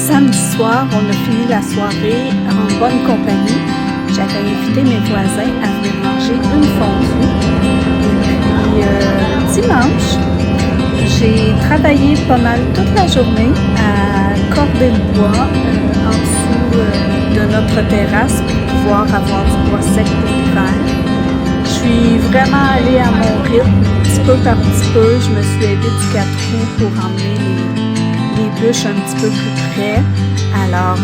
Samedi soir, on a fini la soirée en bonne compagnie. J'avais invité mes voisins à venir manger une fondue. Et puis dimanche, j'ai travaillé pas mal toute la journée à corder le bois en dessous de notre terrasse pour pouvoir avoir du bois sec pour l'hiver. Je suis vraiment allée à mon rythme, petit peu par petit peu. Je me suis aidée du 4 roues pour emmener les bûches un petit peu plus près. Alors,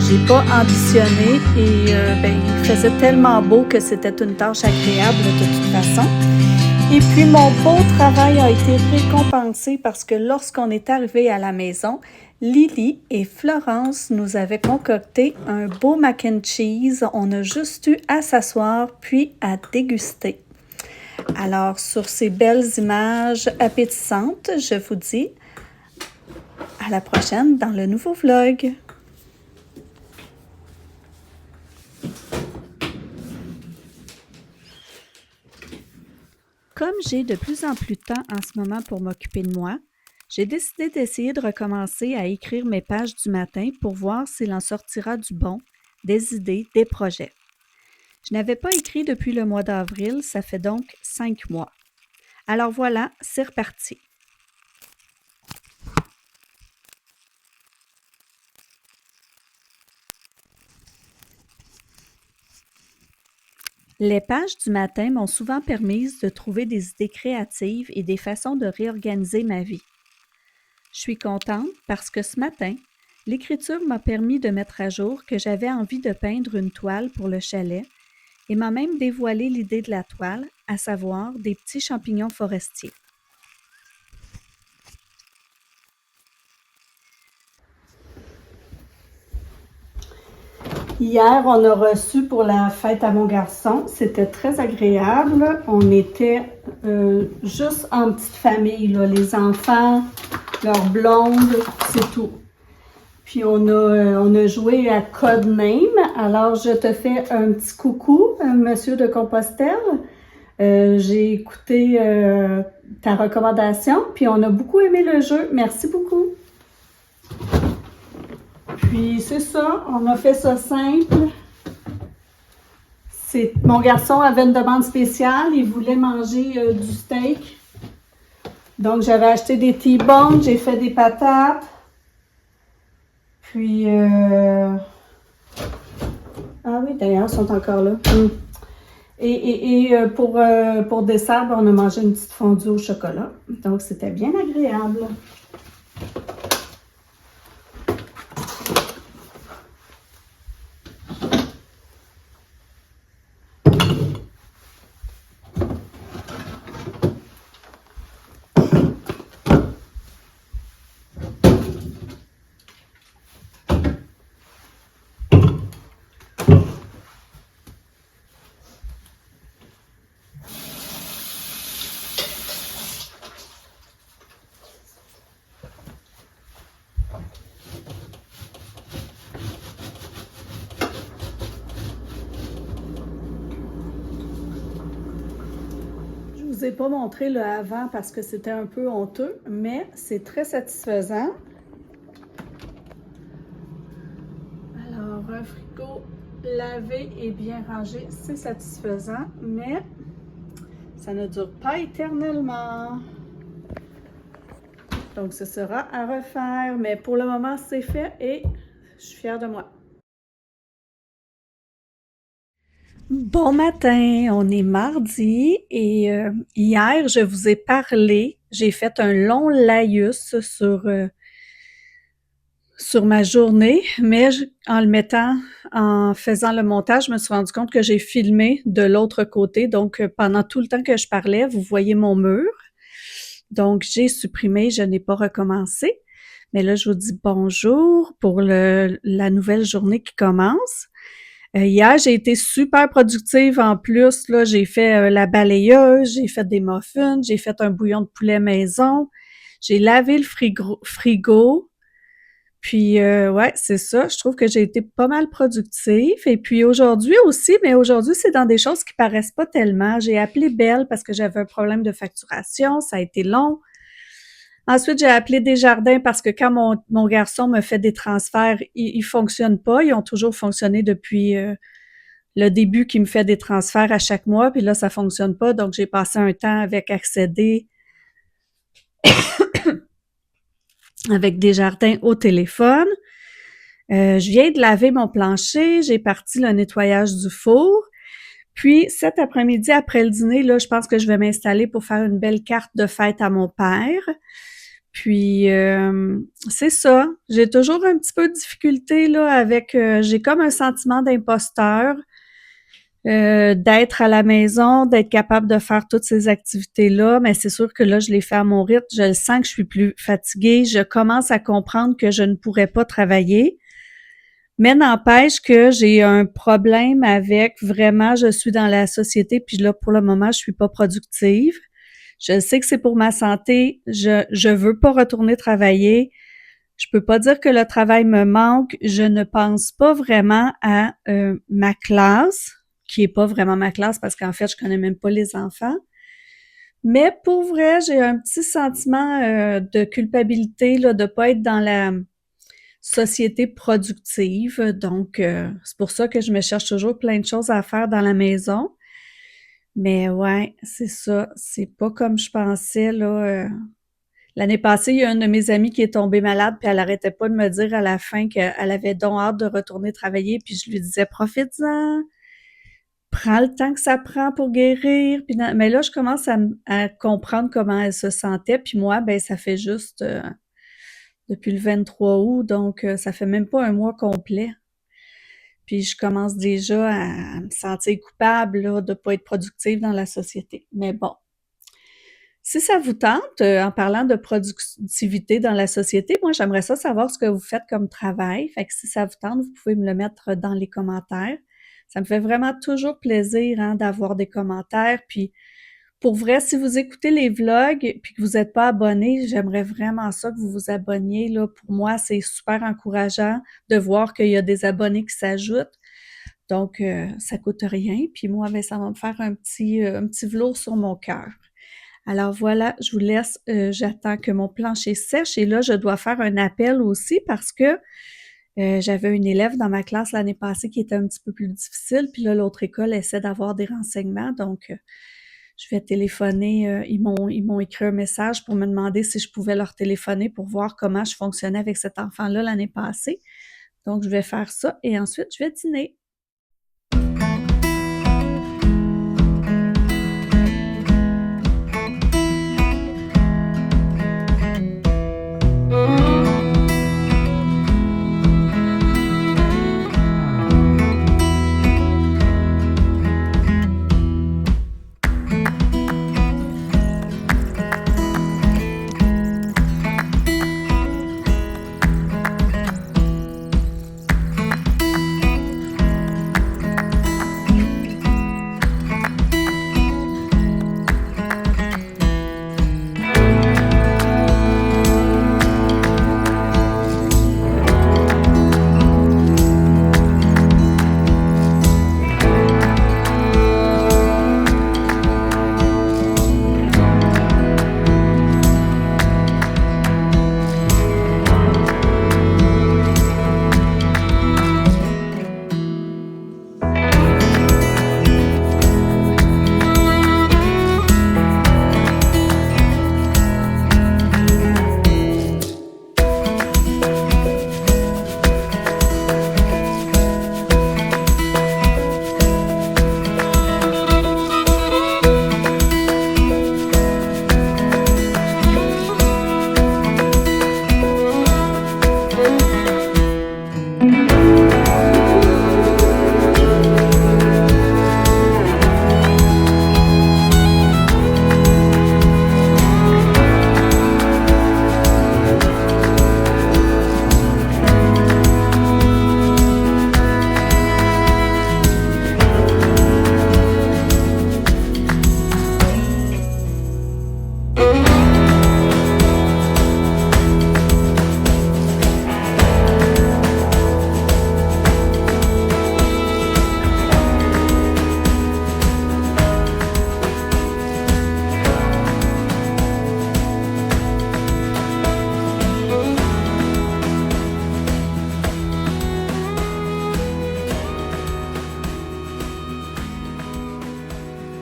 j'ai pas ambitionné et il faisait tellement beau que c'était une tâche agréable de toute façon. Et puis, mon beau travail a été récompensé parce que lorsqu'on est arrivé à la maison, Lily et Florence nous avaient concocté un beau mac and cheese. On a juste eu à s'asseoir puis à déguster. Alors, sur ces belles images appétissantes, je vous dis à la prochaine dans le nouveau vlog. Comme j'ai de plus en plus de temps en ce moment pour m'occuper de moi, j'ai décidé d'essayer de recommencer à écrire mes pages du matin pour voir s'il en sortira du bon, des idées, des projets. Je n'avais pas écrit depuis le mois d'avril, ça fait donc 5 mois. Alors voilà, c'est reparti. Les pages du matin m'ont souvent permis de trouver des idées créatives et des façons de réorganiser ma vie. Je suis contente parce que ce matin, l'écriture m'a permis de mettre à jour que j'avais envie de peindre une toile pour le chalet et m'a même dévoilé l'idée de la toile, à savoir des petits champignons forestiers. Hier, on a reçu pour la fête à mon garçon. C'était très agréable. On était juste en petite famille, là, les enfants, leurs blondes, c'est tout. Puis on a joué à Codename. Alors, je te fais un petit coucou, monsieur de Compostelle. J'ai écouté ta recommandation, puis on a beaucoup aimé le jeu. Merci beaucoup. Puis c'est ça, on a fait ça simple. Mon garçon avait une demande spéciale, il voulait manger du steak. Donc j'avais acheté des T-bones, j'ai fait des patates. Puis ah oui, d'ailleurs, ils sont encore là. Et pour dessert, on a mangé une petite fondue au chocolat. Donc c'était bien agréable. Je ne vous ai pas montré le avant parce que c'était un peu honteux, mais c'est très satisfaisant. Alors, un frigo lavé et bien rangé, c'est satisfaisant, mais ça ne dure pas éternellement. Donc, ce sera à refaire, mais pour le moment, c'est fait et je suis fière de moi. Bon matin, on est mardi et hier, je vous ai parlé, j'ai fait un long laïus sur ma journée, mais en faisant le montage, je me suis rendu compte que j'ai filmé de l'autre côté. Donc, pendant tout le temps que je parlais, vous voyez mon mur. Donc, j'ai supprimé, je n'ai pas recommencé. Mais là, je vous dis bonjour pour la nouvelle journée qui commence. Hier, j'ai été super productive en plus. Là, j'ai fait la balayeuse, j'ai fait des muffins, j'ai fait un bouillon de poulet maison, j'ai lavé le frigo. Puis, ouais, c'est ça. Je trouve que j'ai été pas mal productive. Et puis aujourd'hui aussi, mais aujourd'hui, c'est dans des choses qui paraissent pas tellement. J'ai appelé Belle parce que j'avais un problème de facturation. Ça a été long. Ensuite, j'ai appelé Desjardins parce que quand mon garçon me fait des transferts, ils fonctionnent pas. Ils ont toujours fonctionné depuis le début qu'il me fait des transferts à chaque mois, puis là, ça fonctionne pas. Donc, j'ai passé un temps avec Accéder, avec Desjardins au téléphone. Je viens de laver mon plancher, j'ai parti le nettoyage du four. Puis cet après-midi, après le dîner, là, je pense que je vais m'installer pour faire une belle carte de fête à mon père. Puis c'est ça. J'ai toujours un petit peu de difficulté là avec. J'ai comme un sentiment d'imposteur d'être à la maison, d'être capable de faire toutes ces activités-là. Mais c'est sûr que là, je les fais à mon rythme. Je le sens que je suis plus fatiguée. Je commence à comprendre que je ne pourrais pas travailler. Mais n'empêche que j'ai un problème avec vraiment, je suis dans la société, puis là, pour le moment, je suis pas productive. Je sais que c'est pour ma santé. Je veux pas retourner travailler. Je peux pas dire que le travail me manque. Je ne pense pas vraiment à ma classe, qui est pas vraiment ma classe parce qu'en fait, je connais même pas les enfants. Mais pour vrai, j'ai un petit sentiment de culpabilité là, de pas être dans la société productive. Donc, c'est pour ça que je me cherche toujours plein de choses à faire dans la maison. Mais ouais, c'est ça. C'est pas comme je pensais, là. L'année passée, il y a une de mes amies qui est tombée malade, puis elle arrêtait pas de me dire à la fin qu'elle avait donc hâte de retourner travailler, puis je lui disais, profite-en, prends le temps que ça prend pour guérir. Puis mais là, je commence à comprendre comment elle se sentait, puis moi, ben ça fait juste depuis le 23 août, donc ça fait même pas un mois complet. Puis je commence déjà à me sentir coupable là, de pas être productive dans la société. Mais bon, si ça vous tente, en parlant de productivité dans la société, moi j'aimerais ça savoir ce que vous faites comme travail. Fait que si ça vous tente, vous pouvez me le mettre dans les commentaires. Ça me fait vraiment toujours plaisir hein, d'avoir des commentaires. Puis pour vrai, si vous écoutez les vlogs puis que vous n'êtes pas abonné, j'aimerais vraiment ça que vous vous abonniez. Là. Pour moi, c'est super encourageant de voir qu'il y a des abonnés qui s'ajoutent. Donc, ça coûte rien. Puis moi, ben, ça va me faire un petit velours sur mon cœur. Alors voilà, je vous laisse. J'attends que mon plancher sèche. Et là, je dois faire un appel aussi parce que j'avais une élève dans ma classe l'année passée qui était un petit peu plus difficile. Puis là, l'autre école essaie d'avoir des renseignements. Donc, je vais téléphoner. Ils m'ont écrit un message pour me demander si je pouvais leur téléphoner pour voir comment je fonctionnais avec cet enfant-là l'année passée. Donc, je vais faire ça et ensuite, je vais dîner.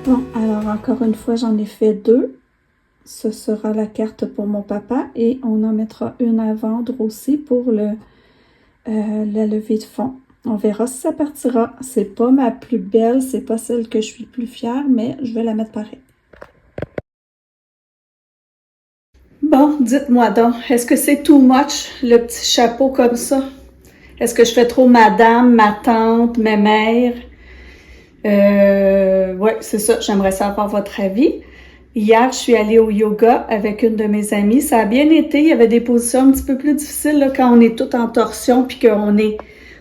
Bon, alors encore une fois, j'en ai fait 2. Ce sera la carte pour mon papa et on en mettra une à vendre aussi pour la levée de fonds. On verra si ça partira. C'est pas ma plus belle, c'est pas celle que je suis le plus fière, mais je vais la mettre pareil. Bon, dites-moi donc, est-ce que c'est too much, le petit chapeau comme ça? Est-ce que je fais trop madame, ma tante, ma mère? Ouais, c'est ça, j'aimerais savoir votre avis. Hier, je suis allée au yoga avec une de mes amies. Ça a bien été. Il y avait des positions un petit peu plus difficiles là, quand on est tout en torsion puis qu'on est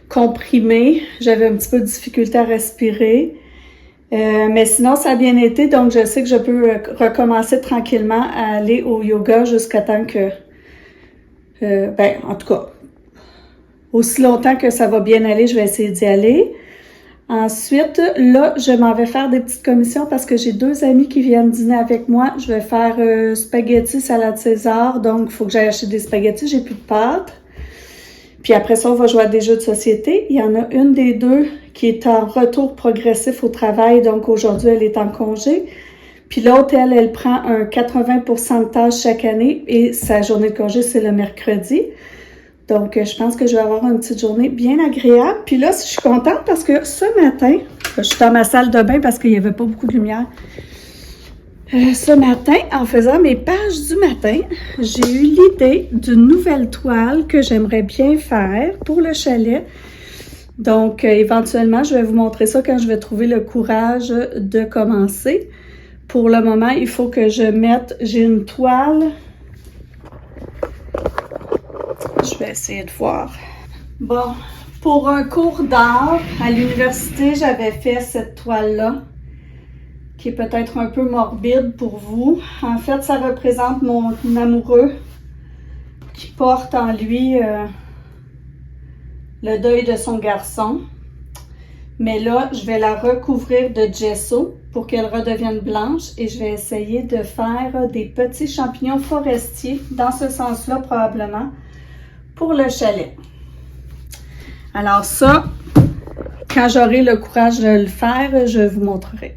comprimé. J'avais un petit peu de difficulté à respirer. Mais sinon, ça a bien été. Donc, je sais que je peux recommencer tranquillement à aller au yoga jusqu'à temps que... en tout cas, aussi longtemps que ça va bien aller, je vais essayer d'y aller. Ensuite, là, je m'en vais faire des petites commissions parce que j'ai 2 amis qui viennent dîner avec moi. Je vais faire spaghetti, salade César. Donc, il faut que j'aille acheter des spaghettis. J'ai plus de pâtes. Puis après ça, on va jouer à des jeux de société. Il y en a une des 2 qui est en retour progressif au travail. Donc, aujourd'hui, elle est en congé. Puis l'autre, elle prend un 80% de tâches chaque année et sa journée de congé, c'est le mercredi. Donc, je pense que je vais avoir une petite journée bien agréable. Puis là, je suis contente parce que ce matin, je suis dans ma salle de bain parce qu'il n'y avait pas beaucoup de lumière. Ce matin, en faisant mes pages du matin, j'ai eu l'idée d'une nouvelle toile que j'aimerais bien faire pour le chalet. Donc, éventuellement, je vais vous montrer ça quand je vais trouver le courage de commencer. Pour le moment, il faut que je mette, j'ai une toile. Je vais essayer de voir. Bon, pour un cours d'art à l'université, j'avais fait cette toile-là, qui est peut-être un peu morbide pour vous. En fait, ça représente mon amoureux qui porte en lui le deuil de son garçon. Mais là, je vais la recouvrir de gesso pour qu'elle redevienne blanche et je vais essayer de faire des petits champignons forestiers, dans ce sens-là probablement, pour le chalet. Alors ça, quand j'aurai le courage de le faire, je vous montrerai.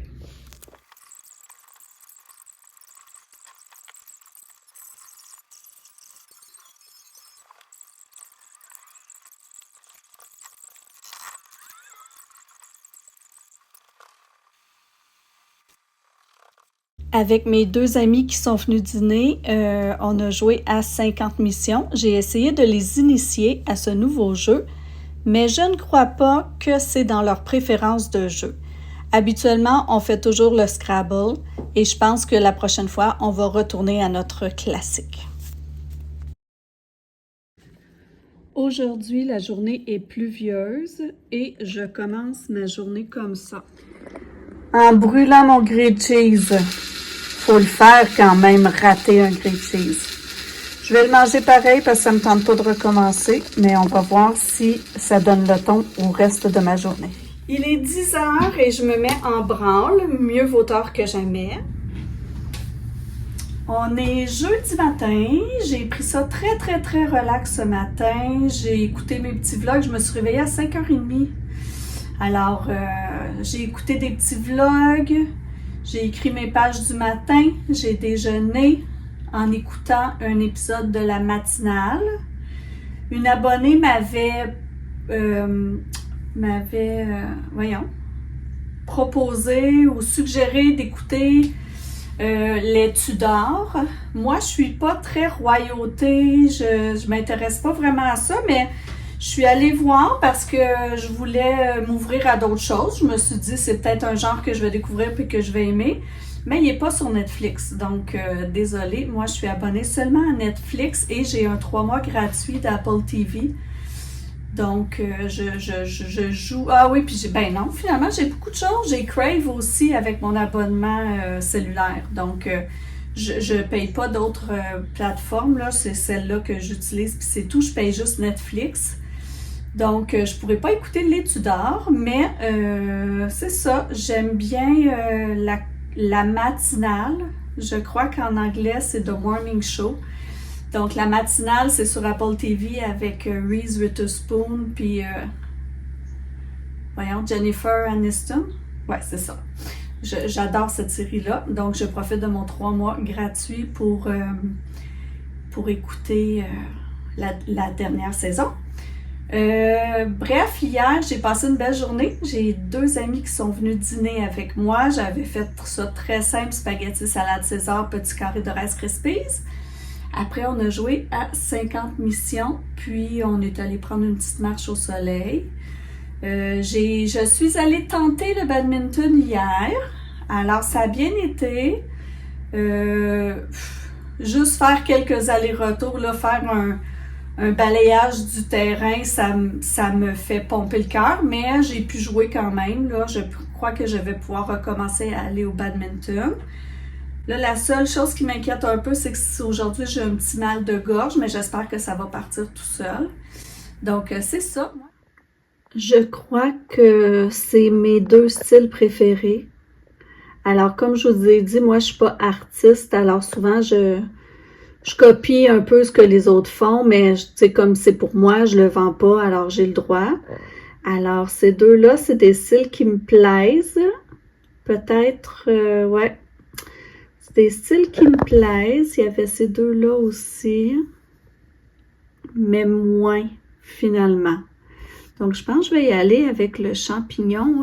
Avec mes 2 amis qui sont venus dîner, on a joué à 50 missions. J'ai essayé de les initier à ce nouveau jeu, mais je ne crois pas que c'est dans leur préférence de jeu. Habituellement, on fait toujours le Scrabble et je pense que la prochaine fois, on va retourner à notre classique. Aujourd'hui, la journée est pluvieuse et je commence ma journée comme ça. En brûlant mon grilled cheese. Faut le faire quand même, rater un grilled cheese. Je vais le manger pareil parce que ça me tente pas de recommencer, mais on va voir si ça donne le ton au reste de ma journée. Il est 10 heures et je me mets en branle, mieux vaut tard que jamais. On est jeudi matin, j'ai pris ça très relax ce matin. J'ai écouté mes petits vlogs, je me suis réveillée à 5h30. Alors, j'ai écouté des petits vlogs. J'ai écrit mes pages du matin, j'ai déjeuné en écoutant un épisode de la matinale. Une abonnée m'avait proposé ou suggéré d'écouter les Tudors. Moi, je suis pas très royauté, je m'intéresse pas vraiment à ça, mais je suis allée voir parce que je voulais m'ouvrir à d'autres choses. Je me suis dit, c'est peut-être un genre que je vais découvrir et que je vais aimer. Mais il n'est pas sur Netflix. Donc, désolée, moi, je suis abonnée seulement à Netflix et j'ai un 3 mois gratuit d'Apple TV. Donc, je joue... Ah oui, puis non, finalement, j'ai beaucoup de choses. J'ai Crave aussi avec mon abonnement cellulaire. Donc, je ne paye pas d'autres plateformes. Là, c'est celle-là que j'utilise. Puis c'est tout, je paye juste Netflix. Donc, je ne pourrais pas écouter les Tudors, mais c'est ça. J'aime bien la matinale. Je crois qu'en anglais, c'est The Morning Show. Donc, la matinale, c'est sur Apple TV avec Reese Witherspoon puis Jennifer Aniston. Ouais, c'est ça. j'adore cette série-là. Donc, je profite de mon 3 mois gratuit pour écouter la dernière saison. Bref, hier, j'ai passé une belle journée. J'ai 2 amis qui sont venus dîner avec moi. J'avais fait ça très simple, spaghetti, salade César, petit carré de Rice Krispies. Après, on a joué à 50 missions, puis on est allé prendre une petite marche au soleil. Je suis allée tenter le badminton hier. Alors, ça a bien été. Juste faire quelques allers-retours, là, faire un balayage du terrain, ça me fait pomper le cœur, mais j'ai pu jouer quand même. Là, je crois que je vais pouvoir recommencer à aller au badminton. Là, la seule chose qui m'inquiète un peu, c'est que aujourd'hui, j'ai un petit mal de gorge, mais j'espère que ça va partir tout seul. Donc, c'est ça. Je crois que c'est mes 2 styles préférés. Alors, comme je vous ai dit, moi, je suis pas artiste, alors souvent, je copie un peu ce que les autres font, mais tu sais, comme c'est pour moi, je le vends pas, alors j'ai le droit. Alors, ces 2-là, c'est des styles qui me plaisent. Peut-être, ouais. C'est des styles qui me plaisent. Il y avait ces 2-là aussi, mais moins, finalement. Donc, je pense que je vais y aller avec le champignon.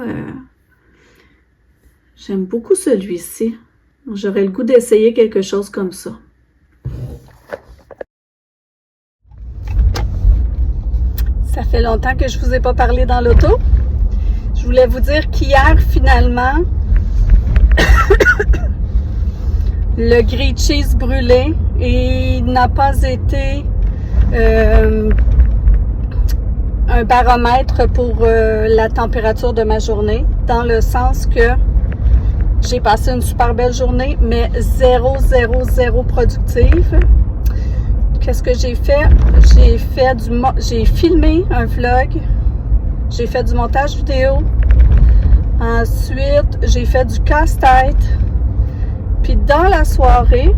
J'aime beaucoup celui-ci. J'aurais le goût d'essayer quelque chose comme ça. Ça fait longtemps que je vous ai pas parlé dans l'auto. Je voulais vous dire qu'hier, finalement, le grilled cheese brûlé, il n'a pas été un baromètre pour la température de ma journée, dans le sens que j'ai passé une super belle journée, mais zéro productive. Qu'est-ce que j'ai fait? J'ai filmé un vlog, j'ai fait du montage vidéo, ensuite j'ai fait du casse-tête, puis dans la soirée,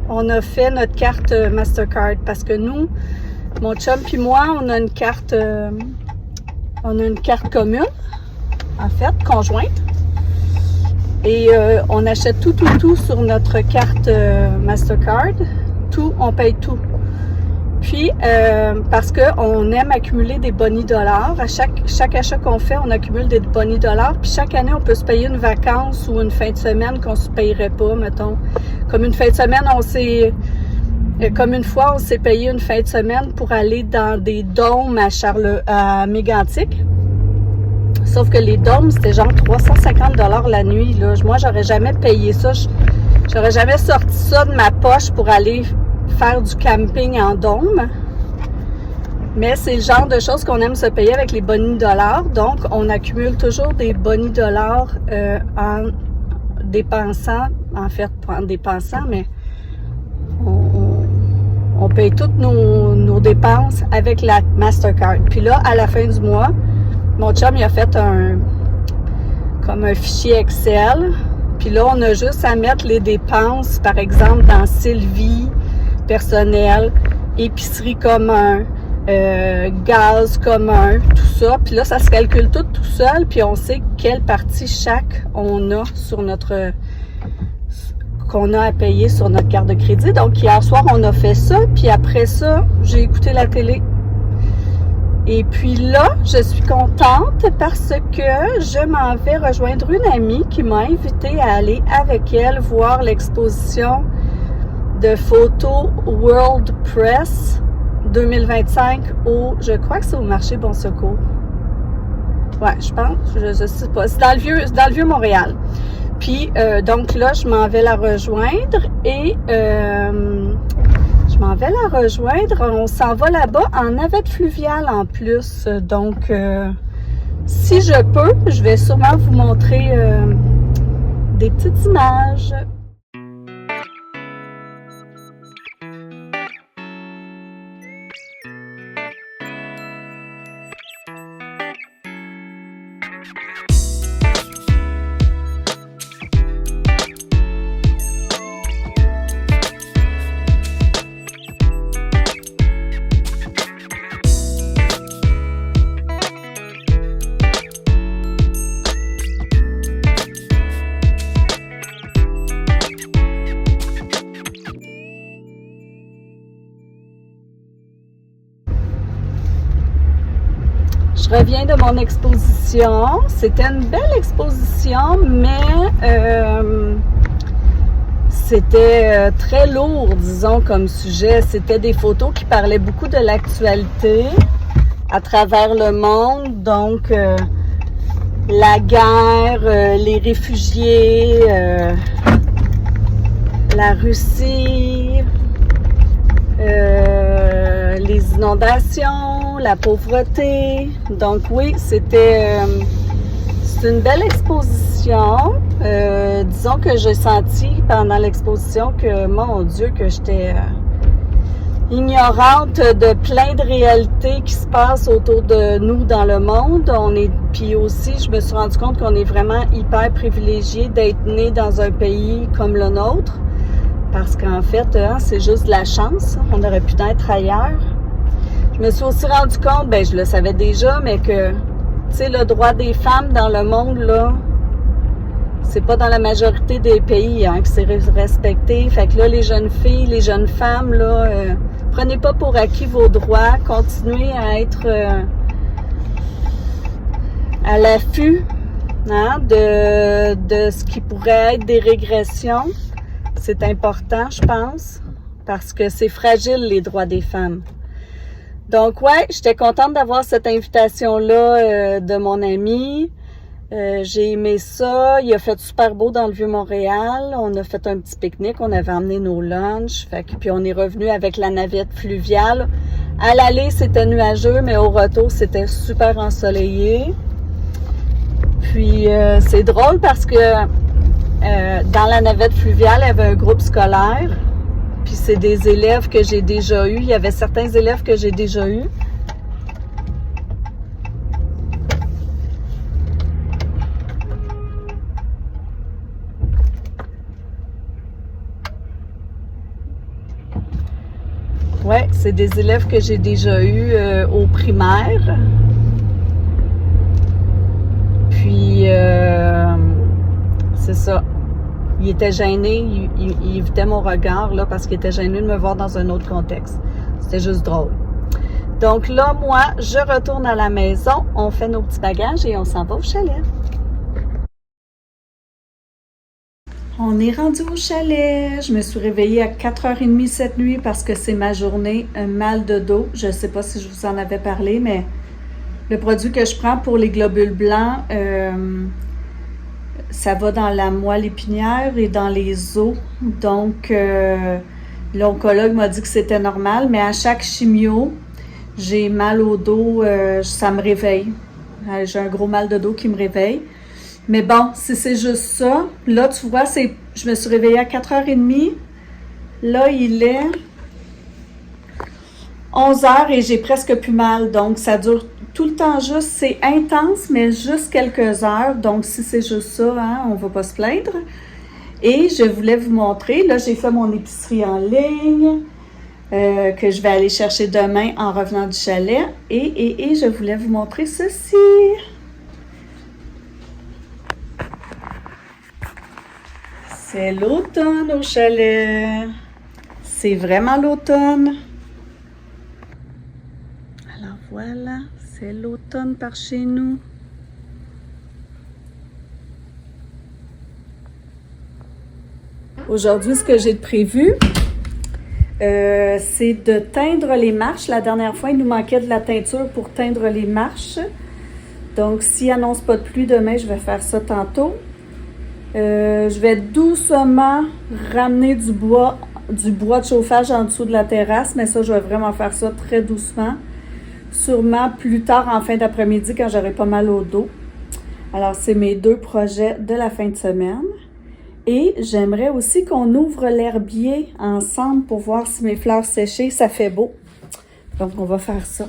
on a fait notre carte Mastercard parce que nous, mon chum puis moi, on a une carte commune, en fait, conjointe. Et on achète tout sur notre carte Mastercard. Tout, on paye tout. Puis, parce qu'on aime accumuler des bonus dollars. À chaque achat qu'on fait, on accumule des bonus dollars. Puis chaque année, on peut se payer une vacance ou une fin de semaine qu'on ne se payerait pas, mettons. Comme une fin de semaine, comme une fois, on s'est payé une fin de semaine pour aller dans des dômes à Mégantic. Sauf que les dômes, c'était genre 350 $ la nuit. Là. Moi, j'aurais jamais payé ça. J'aurais jamais sorti ça de ma poche pour aller faire du camping en dôme. Mais c'est le genre de choses qu'on aime se payer avec les bonus dollars. Donc, on accumule toujours des bonus dollars en dépensant. En fait, pas en dépensant, mais on paye toutes nos dépenses avec la Mastercard. Puis là, à la fin du mois, mon chum, il a fait comme un fichier Excel. Puis là, on a juste à mettre les dépenses, par exemple, dans Sylvie, personnel, épicerie commun, gaz commun, tout ça. Puis là, ça se calcule tout seul, puis on sait quelle partie chaque on a sur qu'on a à payer sur notre carte de crédit. Donc, hier soir, on a fait ça, puis après ça, j'ai écouté la télé. Et puis là, je suis contente parce que je m'en vais rejoindre une amie qui m'a invitée à aller avec elle voir l'exposition de photos World Press 2025 je crois que c'est au marché Bon Secours. Ouais, je pense, je sais pas. C'est dans le vieux Montréal. Puis, donc là, je m'en vais la rejoindre et on s'en va là-bas en navette fluviale en plus. Donc, si je peux, je vais sûrement vous montrer des petites images. Je reviens de mon exposition. C'était une belle exposition, mais c'était très lourd, disons, comme sujet. C'était des photos qui parlaient beaucoup de l'actualité à travers le monde. Donc, la guerre, les réfugiés, la Russie, les inondations, la pauvreté. Donc oui, c'est une belle exposition. Disons que j'ai senti pendant l'exposition que, mon Dieu, que j'étais ignorante de plein de réalités qui se passent autour de nous dans le monde. Puis aussi, je me suis rendu compte qu'on est vraiment hyper privilégié d'être né dans un pays comme le nôtre. Parce qu'en fait, c'est juste de la chance. On aurait pu naître ailleurs. Je me suis aussi rendu compte, je le savais déjà, mais que, tu sais, le droit des femmes dans le monde, là, c'est pas dans la majorité des pays que c'est respecté. Fait que là, les jeunes filles, les jeunes femmes, là, prenez pas pour acquis vos droits. Continuez à être à l'affût de ce qui pourrait être des régressions. C'est important, je pense, parce que c'est fragile, les droits des femmes. Donc, ouais, j'étais contente d'avoir cette invitation-là de mon ami. J'ai aimé ça. Il a fait super beau dans le Vieux-Montréal. On a fait un petit pique-nique. On avait emmené nos lunchs. Puis on est revenu avec la navette fluviale. À l'aller, c'était nuageux, mais au retour, c'était super ensoleillé. Puis, c'est drôle parce que dans la navette fluviale, il y avait un groupe scolaire. Puis c'est des élèves que j'ai déjà eus. Il y avait certains élèves que j'ai déjà eus. Ouais, c'est des élèves que j'ai déjà eus au primaire. Puis, c'est ça. Il était gêné, il évitait mon regard là parce qu'il était gêné de me voir dans un autre contexte. C'était juste drôle. Donc là, moi, je retourne à la maison, on fait nos petits bagages et on s'en va au chalet. On est rendu au chalet. Je me suis réveillée à 4h30 cette nuit parce que c'est ma journée, un mal de dos. Je ne sais pas si je vous en avais parlé, mais le produit que je prends pour les globules blancs, ça va dans la moelle épinière et dans les os. Donc, l'oncologue m'a dit que c'était normal, mais à chaque chimio, j'ai mal au dos, ça me réveille. J'ai un gros mal de dos qui me réveille. Mais bon, si c'est juste ça, là, tu vois, je me suis réveillée à 4h30. Là, il est 11h et j'ai presque plus mal. Donc, ça dure tout le temps juste. C'est intense, mais juste quelques heures. Donc, si c'est juste ça, on va pas se plaindre. Et je voulais vous montrer. Là, j'ai fait mon épicerie en ligne que je vais aller chercher demain en revenant du chalet. Et je voulais vous montrer ceci. C'est l'automne au chalet. C'est vraiment l'automne. Alors voilà, c'est l'automne par chez nous. Aujourd'hui, ce que j'ai de prévu, c'est de teindre les marches. La dernière fois, il nous manquait de la teinture pour teindre les marches. Donc, s'il n'annonce pas de pluie demain, je vais faire ça tantôt. Je vais doucement ramener du bois de chauffage en dessous de la terrasse, mais ça, je vais vraiment faire ça très doucement. Sûrement plus tard en fin d'après-midi quand j'aurai pas mal au dos. Alors, c'est mes 2 projets de la fin de semaine. Et j'aimerais aussi qu'on ouvre l'herbier ensemble pour voir si mes fleurs séchées, ça fait beau. Donc, on va faire ça.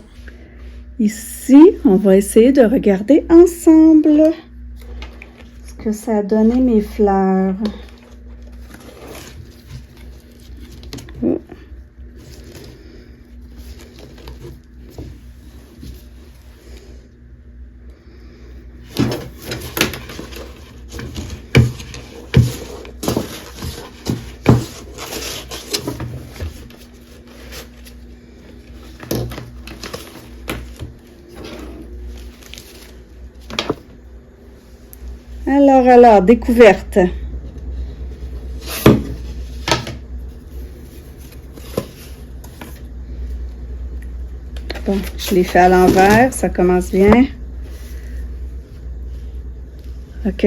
Ici, on va essayer de regarder ensemble ce que ça a donné mes fleurs. Alors, découverte. Bon, je l'ai fait à l'envers, ça commence bien. OK.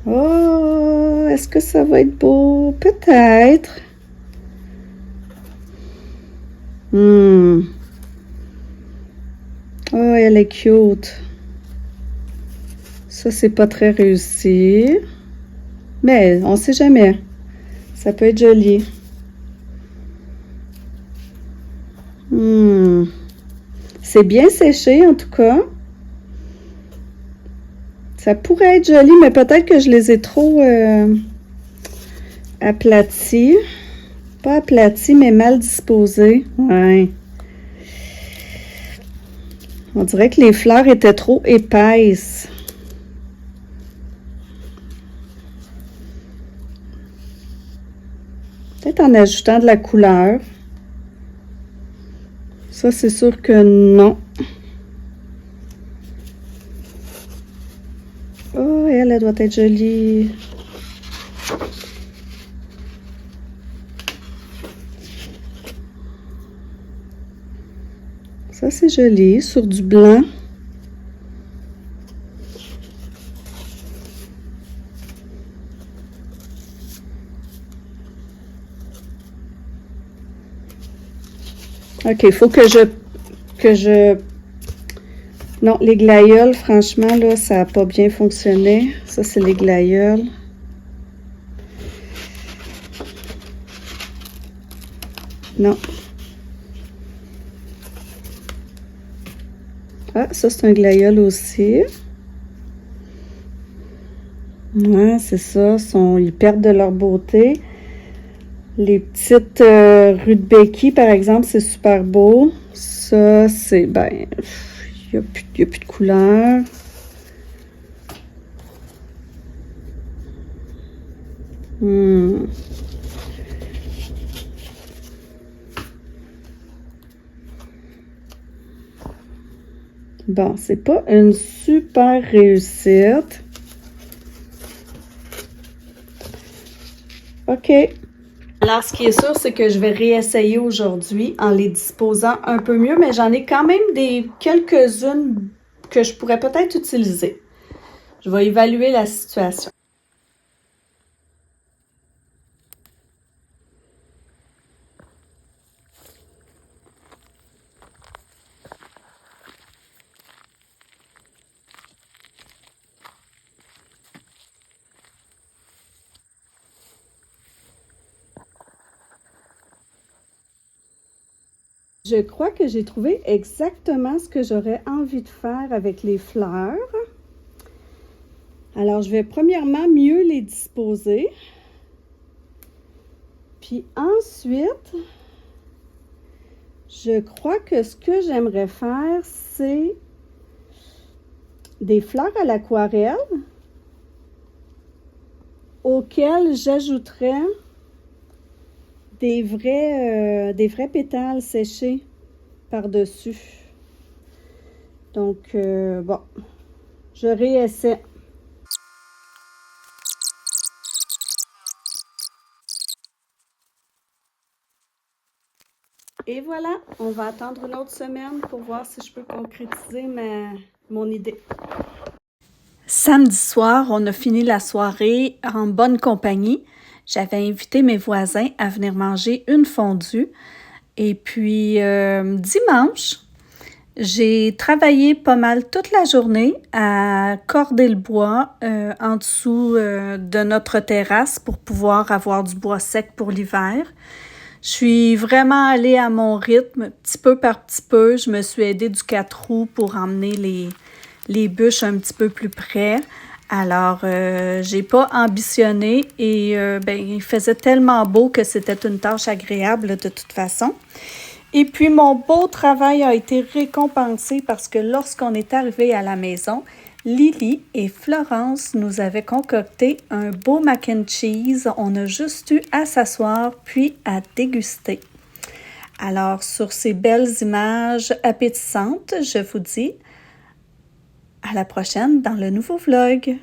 Oh, est-ce que ça va être beau? Peut-être. Oh, elle est cute. Ça, c'est pas très réussi. Mais on sait jamais. Ça peut être joli. C'est bien séché, en tout cas. Ça pourrait être joli, mais peut-être que je les ai trop aplatis. Pas aplatis, mais mal disposés. Ouais. On dirait que les fleurs étaient trop épaisses. Peut-être en ajoutant de la couleur. Ça, c'est sûr que non. Oh, elle doit être jolie. Ça, c'est joli, sur du blanc. OK, il faut que je... Non, les glaïeuls, franchement, là, ça n'a pas bien fonctionné. Ça, c'est les glaïeuls. Non. Ah, ça, c'est un glaïeul aussi. Ouais, c'est ça. Ils perdent de leur beauté. Les petites rudbeckie, par exemple, c'est super beau. Ça, c'est, ben, il n'y a plus de couleur. Bon, c'est pas une super réussite. OK. Alors, ce qui est sûr, c'est que je vais réessayer aujourd'hui en les disposant un peu mieux, mais j'en ai quand même quelques-unes que je pourrais peut-être utiliser. Je vais évaluer la situation. Je crois que j'ai trouvé exactement ce que j'aurais envie de faire avec les fleurs. Alors, je vais premièrement mieux les disposer. Puis ensuite, je crois que ce que j'aimerais faire, c'est des fleurs à l'aquarelle auxquelles j'ajouterais des vrais pétales séchés par-dessus. Donc, bon, je réessaie. Et voilà, on va attendre une autre semaine pour voir si je peux concrétiser mon idée. Samedi soir, on a fini la soirée en bonne compagnie. J'avais invité mes voisins à venir manger une fondue. Et puis, dimanche, j'ai travaillé pas mal toute la journée à corder le bois en dessous de notre terrasse pour pouvoir avoir du bois sec pour l'hiver. Je suis vraiment allée à mon rythme, petit peu par petit peu. Je me suis aidée du 4 roues pour emmener les bûches un petit peu plus près. Alors, j'ai pas ambitionné et il faisait tellement beau que c'était une tâche agréable de toute façon. Et puis, mon beau travail a été récompensé parce que lorsqu'on est arrivé à la maison, Lily et Florence nous avaient concocté un beau mac and cheese. On a juste eu à s'asseoir puis à déguster. Alors, sur ces belles images appétissantes, je vous dis à la prochaine dans le nouveau vlog.